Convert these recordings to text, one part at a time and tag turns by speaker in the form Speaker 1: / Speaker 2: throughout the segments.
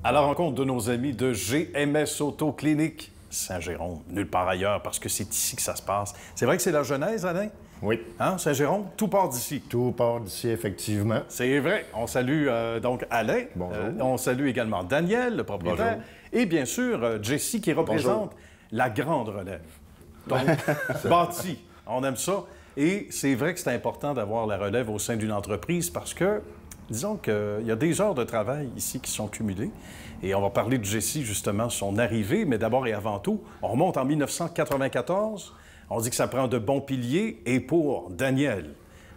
Speaker 1: à la rencontre de nos amis de GMS Autoclinique Saint-Jérôme, nulle part ailleurs, parce que c'est ici que ça se passe. C'est vrai que c'est la genèse, Alain?
Speaker 2: Oui.
Speaker 1: Hein, Saint-Jérôme? Tout part d'ici.
Speaker 2: Tout part d'ici, effectivement.
Speaker 1: C'est vrai. On salue donc Alain.
Speaker 2: Bonjour.
Speaker 1: On salue également Daniel, le propriétaire.
Speaker 2: Bonjour.
Speaker 1: Et bien sûr, Jessie, qui représente la grande relève. Donc, bâti. On aime ça. Et c'est vrai que c'est important d'avoir la relève au sein d'une entreprise parce que, disons qu'il y a des heures de travail ici qui sont cumulées. Et on va parler de Jessie, justement, son arrivée. Mais d'abord et avant tout, on remonte en 1994. On dit que ça prend de bons piliers. Et pour Daniel,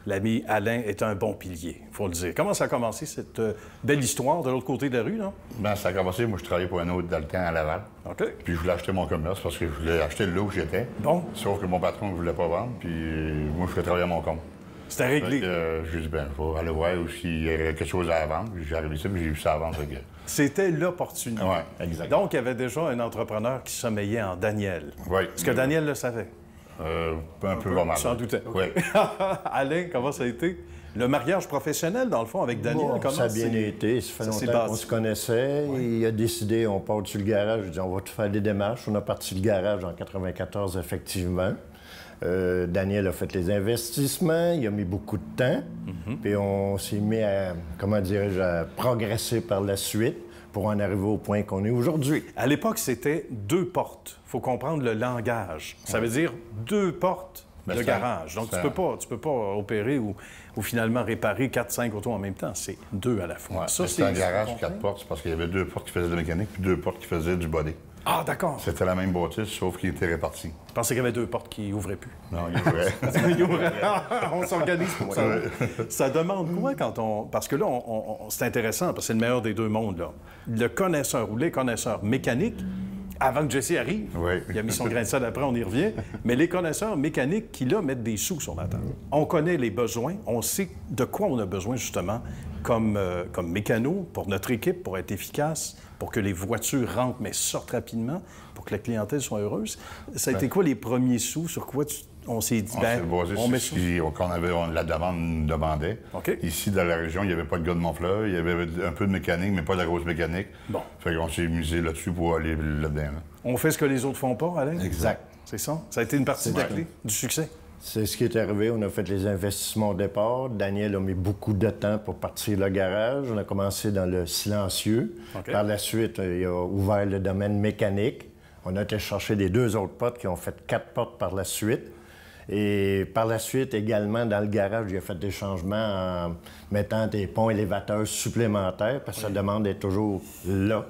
Speaker 1: l'ami Alain est un bon pilier, il faut le dire. Comment ça a commencé, cette belle histoire de l'autre côté de la rue, là?
Speaker 3: Bien, ça a commencé, moi, je travaillais pour un autre dans le temps à Laval.
Speaker 1: OK.
Speaker 3: Puis je voulais acheter mon commerce parce que je voulais acheter là où j'étais.
Speaker 1: Bon.
Speaker 3: Sauf que mon patron ne voulait pas vendre, puis moi, je voulais travailler à mon compte.
Speaker 1: C'était réglé.
Speaker 3: J'ai dit, bien, il faut aller voir s'il y avait quelque chose à vendre. Puis j'ai arrivé ici, puis j'ai vu ça à vendre.
Speaker 1: C'était l'opportunité.
Speaker 3: Oui, exact.
Speaker 1: Donc, il y avait déjà un entrepreneur qui sommeillait en Daniel.
Speaker 3: Oui.
Speaker 1: Est-ce que Daniel le savait?
Speaker 3: Un peu pas mal.
Speaker 1: J'en doutais.
Speaker 3: Oui.
Speaker 1: Alain, comment ça a été? Le mariage professionnel, dans le fond, avec Daniel,
Speaker 2: Bon,
Speaker 1: comment
Speaker 2: ça a bien été. Ça fait longtemps qu'on se connaissait.
Speaker 1: Ouais.
Speaker 2: Et il a décidé, on part sur le garage. Je dis, on va te faire des démarches. On a parti le garage en 94, effectivement. Daniel a fait les investissements. Il a mis beaucoup de temps. Puis on s'est mis à, comment dirais-je, à progresser par la suite pour en arriver au point qu'on est aujourd'hui.
Speaker 1: À l'époque, c'était 2 portes. Il faut comprendre le langage. Ça veut dire 2 portes de garage. Donc, tu peux pas opérer ou finalement réparer 4-5 autos en même temps. C'est 2 à la fois.
Speaker 3: Ouais.
Speaker 1: Ça,
Speaker 3: c'est un garage 4 portes, c'est parce qu'il y avait 2 portes qui faisaient de la mécanique puis 2 portes qui faisaient du body.
Speaker 1: Ah, d'accord.
Speaker 3: C'était la même bâtisse, sauf qu'ils étaient répartis.
Speaker 1: Je pensais qu'il y avait 2 portes qui ouvraient plus.
Speaker 3: Non, ils ouvraient.
Speaker 1: Il ouvrait. On s'organise pour ça. Ça demande quoi quand on... Parce que là, c'est intéressant, parce que c'est le meilleur des 2 mondes, là. Le connaisseur ou les connaisseurs mécaniques, avant que Jesse arrive, il a mis son grain de sel après, on y revient, mais les connaisseurs mécaniques qui, là, mettent des sous sur la table. On connaît les besoins, on sait de quoi on a besoin, justement, comme mécano, pour notre équipe, pour être efficace, pour que les voitures rentrent, mais sortent rapidement, pour que la clientèle soit heureuse. Ça a été quoi les premiers sous? Sur quoi on s'est dit,
Speaker 3: on met sur la demande nous demandait.
Speaker 1: OK.
Speaker 3: Ici, dans la région, il n'y avait pas de gars de Montfleur. Il y avait un peu de mécanique, mais pas de la grosse mécanique.
Speaker 1: Bon.
Speaker 3: Fait qu'on s'est misé là-dessus pour aller là-dedans. Là.
Speaker 1: On fait ce que les autres font pas, Alain?
Speaker 2: Exact.
Speaker 1: C'est ça? Ça a été une partie de la clé du succès?
Speaker 2: C'est ce qui est arrivé. On a fait les investissements au départ. Daniel a mis beaucoup de temps pour partir le garage. On a commencé dans le silencieux.
Speaker 1: OK.
Speaker 2: Par la suite, il a ouvert le domaine mécanique. On a été chercher les 2 autres portes qui ont fait 4 portes par la suite. Et par la suite, également, dans le garage, il a fait des changements en mettant des ponts élévateurs supplémentaires parce que sa demande est toujours là.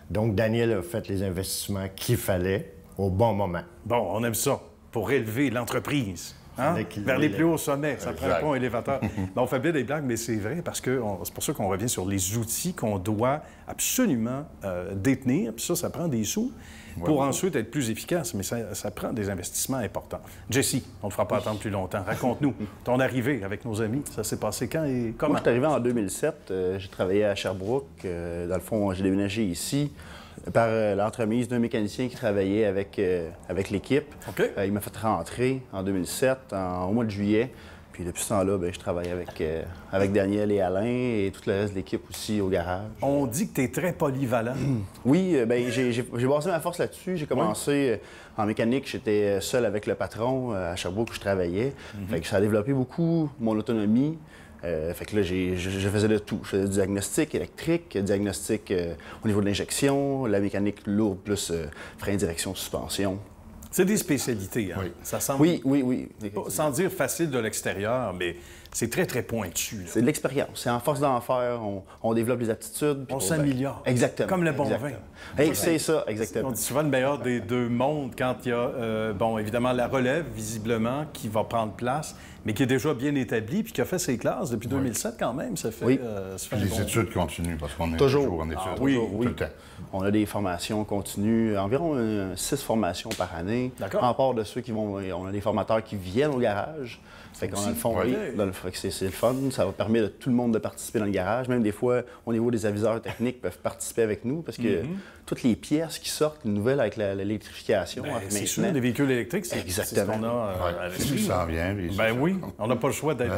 Speaker 2: Donc, Daniel a fait les investissements qu'il fallait au bon moment.
Speaker 1: Bon, on aime ça. Pour élever l'entreprise. Hein? Vers les plus hauts sommets. Ça prend un pont élévateur. On fait bien des blagues, mais c'est vrai parce que c'est pour ça qu'on revient sur les outils qu'on doit absolument détenir. Puis ça prend des sous pour ensuite être plus efficace. Mais ça prend des investissements importants. Jessie, on ne fera pas attendre plus longtemps. Raconte-nous ton arrivée avec nos amis. Ça s'est passé quand et comment?
Speaker 4: Moi, je suis arrivé en 2007. J'ai travaillé à Sherbrooke. Dans le fond, j'ai déménagé ici par l'entremise d'un mécanicien qui travaillait avec l'équipe.
Speaker 1: OK.
Speaker 4: Il m'a fait rentrer en 2007, au mois de juillet. Puis depuis ce temps-là, je travaille avec Daniel et Alain et tout le reste de l'équipe aussi au garage.
Speaker 1: On dit que tu es très polyvalent.
Speaker 4: Oui, j'ai basé ma force là-dessus. J'ai commencé en mécanique, j'étais seul avec le patron à Sherbrooke où je travaillais. Fait que ça a développé beaucoup mon autonomie. Fait que là, je faisais de tout. Je faisais du diagnostic électrique, diagnostic au niveau de l'injection, la mécanique lourde plus frein, direction, suspension.
Speaker 1: C'est des spécialités, hein?
Speaker 3: Oui.
Speaker 1: Ça semble...
Speaker 4: Oui.
Speaker 1: Sans dire facile de l'extérieur, mais c'est très, très pointu. Là.
Speaker 4: C'est de l'expérience. C'est en force d'en faire. On développe les aptitudes.
Speaker 1: On s'améliore.
Speaker 4: Exactement.
Speaker 1: Comme le bon vin.
Speaker 4: Hey, c'est ça, exactement.
Speaker 1: On dit souvent le meilleur des 2 mondes quand il y a, évidemment, la relève, visiblement, qui va prendre place, mais qui est déjà bien établie, puis qui a fait ses classes depuis 2007 quand même. Ça fait, ça fait
Speaker 3: Les études continuent parce qu'on est
Speaker 4: toujours
Speaker 3: en études.
Speaker 1: Oui,
Speaker 3: tout le temps.
Speaker 4: On a des formations continues, environ 6 formations par année.
Speaker 1: D'accord.
Speaker 4: En part de ceux qui vont... On a des formateurs qui viennent au garage. Fait qu'on a le fond, c'est le fun. Ça va permettre à tout le monde de participer dans le garage. Même des fois, au niveau des aviseurs techniques, peuvent participer avec nous parce que toutes les pièces qui sortent, les nouvelles avec l'électrification.
Speaker 1: C'est sûr, des véhicules électriques, c'est ce qu'on a à l'esprit.
Speaker 3: Ça en vient.
Speaker 1: Ben oui, on n'a pas le choix d'être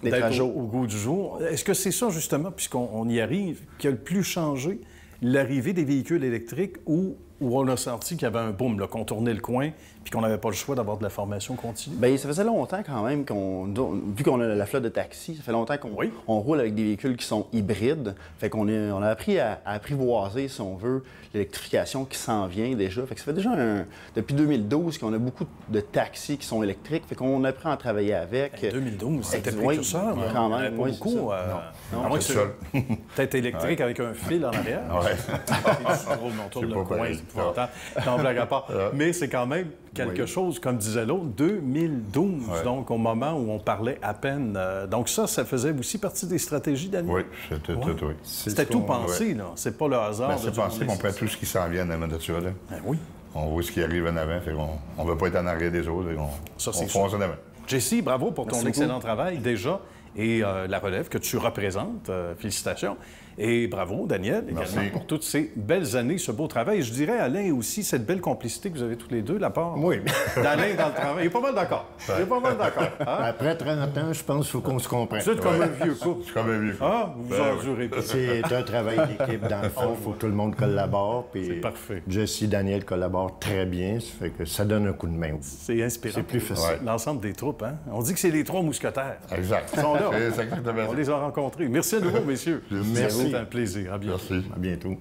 Speaker 4: à jour.
Speaker 1: au goût du jour. Est-ce que c'est ça, justement, puisqu'on y arrive, qui a le plus changé? l'arrivée des véhicules électriques où on a senti qu'il y avait un boom, là, qu'on tournait le coin puis qu'on n'avait pas le choix d'avoir de la formation continue?
Speaker 4: Bien, ça faisait longtemps quand même vu qu'on a la flotte de taxis, ça fait longtemps qu'on roule avec des véhicules qui sont hybrides. Fait qu'on a appris à apprivoiser, si on veut, l'électrification qui s'en vient déjà. Fait que ça fait déjà depuis 2012 qu'on a beaucoup de taxis qui sont électriques. Fait qu'on a appris à en travailler avec.
Speaker 1: 2012, c'était précurseur.
Speaker 4: Quand même.
Speaker 1: Il n'y en avait pas beaucoup. À moins que c'est peut-être électrique avec un fil en arrière. C'est drôle, on tourne le coin, c'est épouvantable. Non, blague à part. Mais c'est quand même quelque chose, comme disait l'autre, 2012, donc au moment où on parlait à peine. Donc ça faisait aussi partie des stratégies d'Annie.
Speaker 3: Oui, c'était tout, oui.
Speaker 1: C'était tout pensé, là. C'est pas le hasard.
Speaker 3: Ben, c'est pensé qu'on prend tout ce qui s'en vient dans de ça, là.
Speaker 1: Ben oui.
Speaker 3: On voit ce qui arrive en avant, fait on ne veut pas être en arrière des autres.
Speaker 1: Ça, c'est
Speaker 3: on fonce en avant.
Speaker 1: Jesse, bravo pour ton excellent travail déjà et la relève que tu représentes. Félicitations. Et bravo, Daniel, également, pour toutes ces belles années, ce beau travail. Et je dirais, Alain, aussi, cette belle complicité que vous avez tous les deux, la part d'Alain dans le travail. Il est pas mal d'accord.
Speaker 2: Après 30 ans, je pense qu'il faut qu'on se comprenne.
Speaker 1: Vous êtes comme un vieux couple.
Speaker 3: C'est comme un vieux couple.
Speaker 1: Ah, vous endurez pas.
Speaker 2: C'est un travail d'équipe, dans le fond. Il faut que tout le monde collabore.
Speaker 1: C'est parfait.
Speaker 2: Jesse et Daniel collaborent très bien. Ça fait que ça donne un coup de main.
Speaker 1: C'est inspirant.
Speaker 2: C'est plus facile.
Speaker 1: L'ensemble des troupes, hein? On dit que c'est les 3 mousquetaires.
Speaker 3: Exact.
Speaker 1: Ils sont là.
Speaker 3: C'est exactement ça.
Speaker 1: On les a rencontrés. Merci à nouveau, messieurs.
Speaker 2: Merci.
Speaker 1: C'était un plaisir. À bientôt.
Speaker 3: Merci.
Speaker 2: À bientôt.